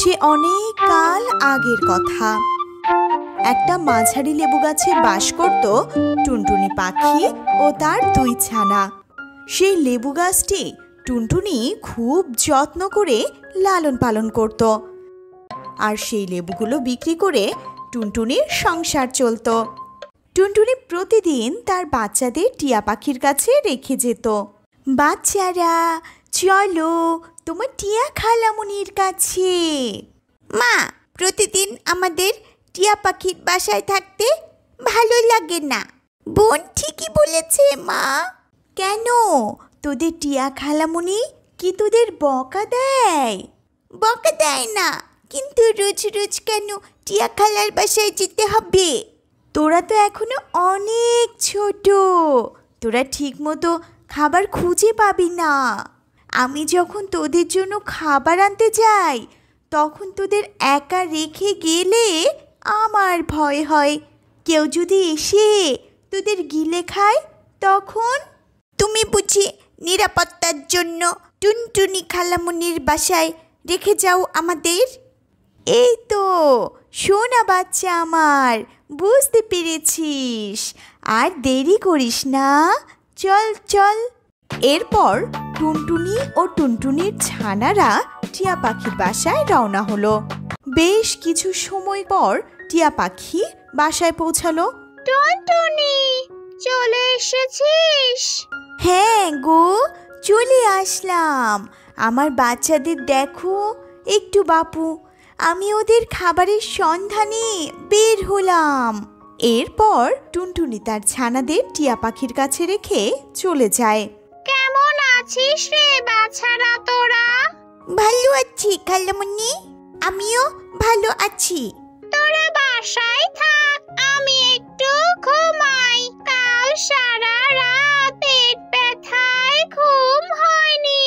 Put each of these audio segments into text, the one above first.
সে অনেক কাল আগের কথা। একটা মাঝারি লেবু গাছে বাস করত টুনটুনি পাখি ও তার দুই ছানা। সেই লেবু গাছটি টুনটুনি খুব যত্ন করে লালন পালন করত, আর সেই লেবুগুলো বিক্রি করে টুনটুনির সংসার চলত। টুনটুনি প্রতিদিন তার বাচ্চাদের টিয়া পাখির কাছে রেখে যেত। বাচ্চারা চলো তোমার টিয়া খালামুনির কাছে। মা, প্রতিদিন আমাদের টিয়া পাখির বাসায় থাকতে ভালো লাগে না। বোন ঠিকই বলেছে মা। কেন, তোদের টিয়া খালামুনি কি তোদের বকা দেয়? বকা দেয় না, কিন্তু রোজ রোজ কেন টিয়া খালার বাসায় যেতে হবে? তোরা তো এখনো অনেক ছোট, তোরা ঠিক মতো খাবার খুঁজে পাবি না। আমি যখন তোদের জন্য খাবার আনতে যাই তখন তোদের একা রেখে গেলে আমার ভয় হয় কেউ যদি এসে তোদের গিলে খায় তখন। তুমি বুঝি নিরাপত্তার জন্য টুনটুনি খালামুনির বাসায় রেখে যাও আমাদের? এই তো সোনা বাচ্চা আমার, বুঝতে পেরেছিস, আর দেরি করিস না, চল চল। এরপর টুনটুনি ও টুনটুনির ছানারা টিয়া পাখির বাসায় রওনা হলো। বেশ কিছু সময় পর টিয়া পাখি বাসায় পৌঁছালো। টুনটুনি, চলে এসেছিস? হ্যাঁ গো, চলে আসলাম। আমার বাচ্চাদের দেখো একটু বাপু, আমি ওদের খাবারের সন্ধানে বের হলাম। এরপর টুনটুনি তার ছানাদের টিয়া পাখির কাছে রেখে চলে যায়। কেমন আছিস রে বাছারা তোরা? ভালো আছি খালামুনি, আমিও ভালো আছি। তোরা বাসায় থাক, আমি একটু ঘুমাই। কাল সারা রাত পেট ব্যথায় ঘুম হয়নি।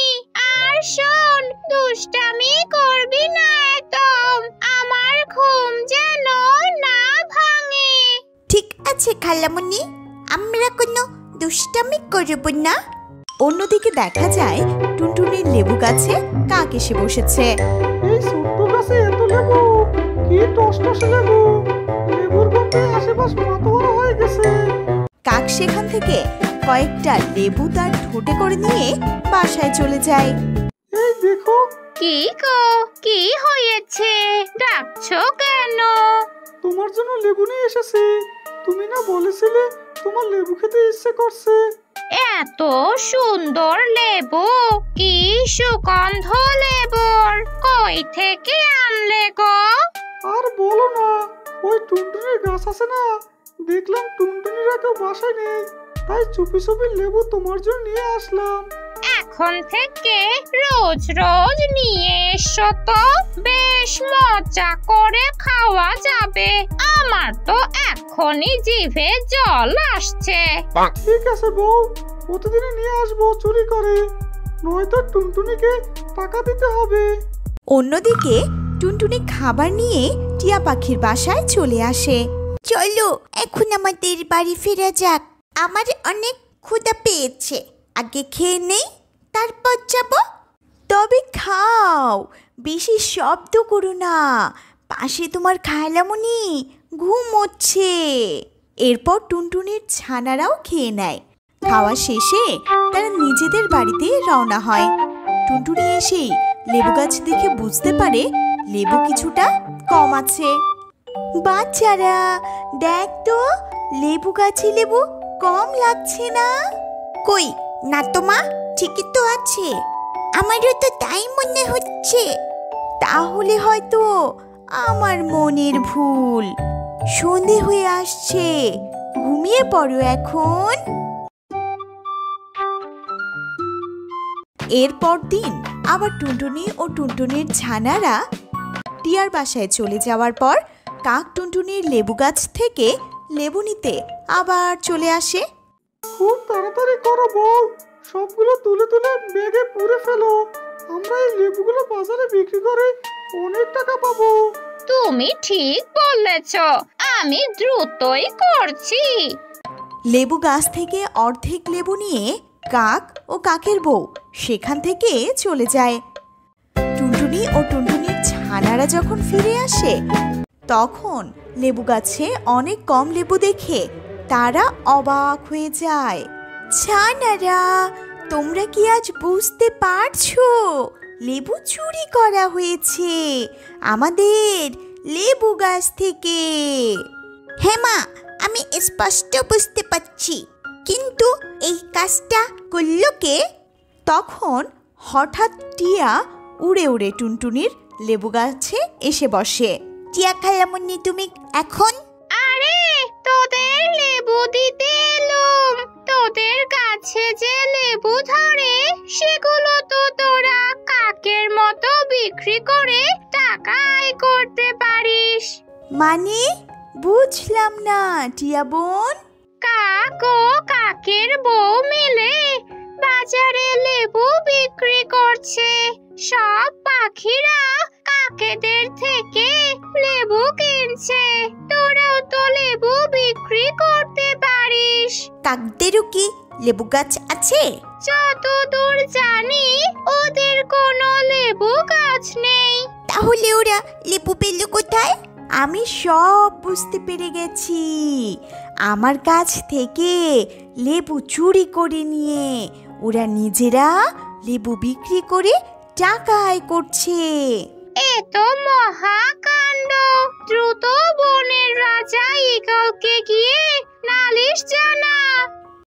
আর শোন, দুষ্টামি করবি না একদম, আমার ঘুম যেন না ভাঙে। ঠিক আছে খালামুনি, আমরা কোনো দুষ্টামি করব না। অন্যদিকে দেখা যায় টুনটুনির লেবু গাছে কাক এসে বসেছে। এই ছোট্ট গাছে এত লেবু, কি টসটসে লেবু! লেবুর গন্ধে আশেপাশ মাতোয়ারা হয়ে গেছে। কাক সেখান থেকে কয়েকটা লেবু তার ঠোঁটে করে নিয়ে বাসায় চলে যায়। এই দেখো। কি গো, কি হয়েছে? ডাকছো কেন? তোমার জন্য লেবু নিয়ে এসেছি। তুমি না বলেছিলে তোমার লেবু খেতে ইচ্ছে করছে? এত সুন্দর লেবু, কি সুগন্ধ লেবুর! কই থেকে আনলে গো? আর বলো না, ওই টুনটুনির গাছ আছে না, দেখলাম টুনটুনিরা কেউ বাসায় নেই, তাই চুপি চুপি লেবু তোমার জন্য নিয়ে আসলাম। এখন থেকে রোজ রোজ নিয়ে এসো তো, বেশ মজা করে খাওয়া যাবে। আমার তো এখনই জিভে জল আসছে। ঠিক আছে বউ, প্রতিদিনই নিয়ে আসবো চুরি করে, নয়তো টুনটুনিকে টাকা দিতে হবে। অন্যদিকে টুনটুনি খাবার নিয়ে টিয়া পাখির বাসায় চলে আসে। চলো এখন আমাদের বাড়ি ফেরা যাক, আমার অনেক ক্ষুধা পেয়েছে। আগে খেয়ে নেই, তারপর যাব। তবে খাও, বেশি শব্দ করো না, পাশে তোমার খালামুনি ঘুমোচ্ছে। এরপর টুনটুনির ছানারাও খেয়ে নেয়। খাওয়া শেষে তারা নিজেদের বাড়িতে রওনা হয়। টুনটুনি এসেই লেবু গাছ দেখে বুঝতে পারে লেবু কিছুটা কম আছে। বাচ্চারা দেখ তো, লেবু গাছে লেবু কম লাগছে না? কই না তো মা, ঠিকই তো আছে, আমারও তো তাই মনে হচ্ছে। তাহলে হয়তো আমার মনের ভুল। সন্ধে হয়ে আসছে, ঘুমিয়ে পড়ো এখন। এরপর দিন আবার টুনটুনি ও টুনটুনির ছানারা টিয়ার বাসায় চলে যাওয়ার পর কাক টুনটুনির লেবু গাছ থেকে লেবু নিতে আবার চলে আসে। খুব তাড়াতাড়ি করো বউ, সবগুলো তুলে তুলে ব্যাগে পুরে ফেলো। আমরা এই লেবুগুলো বাজারে বিক্রি করে অনেক টাকা পাবো। তুমি ঠিক বলেছ, আমি দ্রুতই করছি। লেবু গাছ থেকে অর্ধেক লেবু নিয়ে কাক ও কাকের বউ সেখান থেকে চলে যায়। টুনটুনি ও টুনটুনির ছানারা যখন ফিরে আসে তখন লেবু গাছে অনেক কম লেবু দেখে তারা অবাক হয়ে যায়। ছানারা, তোমরা কি আজ বুঝতে পারছো লেবু চুরি করা হয়েছে আমাদের লেবু গাছ থেকে? হ্যাঁ মা, আমি স্পষ্ট বুঝতে পারছি, কিন্তু এই কাজটা করলো কে? তখন হঠাৎ টিয়া উড়ে উড়ে টুনটুনির লেবু গাছে এসে বসে। টিয়া খালামুন্নি, তুমি এখন? আরে, তোদের লেবু দিতে এলুম। তোদের গাছে যে লেবু ধরে সেগুলো তো তোরা কাকের মতো বিক্রি করে টাকা আয় করতে পারিস। মানে বুঝলাম না টিয়া বোন। কাক ও কাকের বউ মিলে বাজারে লেবু বিক্রি করছে। সব পাখিরা কাকেদের থেকে লেবু কিনছে। তোরাও তো লেবু বিক্রি করতে পারিস। কাকদেরও কি লেবু গাছ আছে? যতদূর জানি ওদের কোনো লেবু গাছ নেই। তাহলে ওরা লেবু পেল কোথায়? আমি সব বুঝতে পেরে গেছি। আমার কাছ থেকে লেবু চুরি করে নিয়ে ওরা নিজেরা লেবু বিক্রি করে টাকা আয় করছে। এ তো মহাকাণ্ড! দ্রুত বনের রাজা ঈগলকে গিয়ে নালিশ জানা।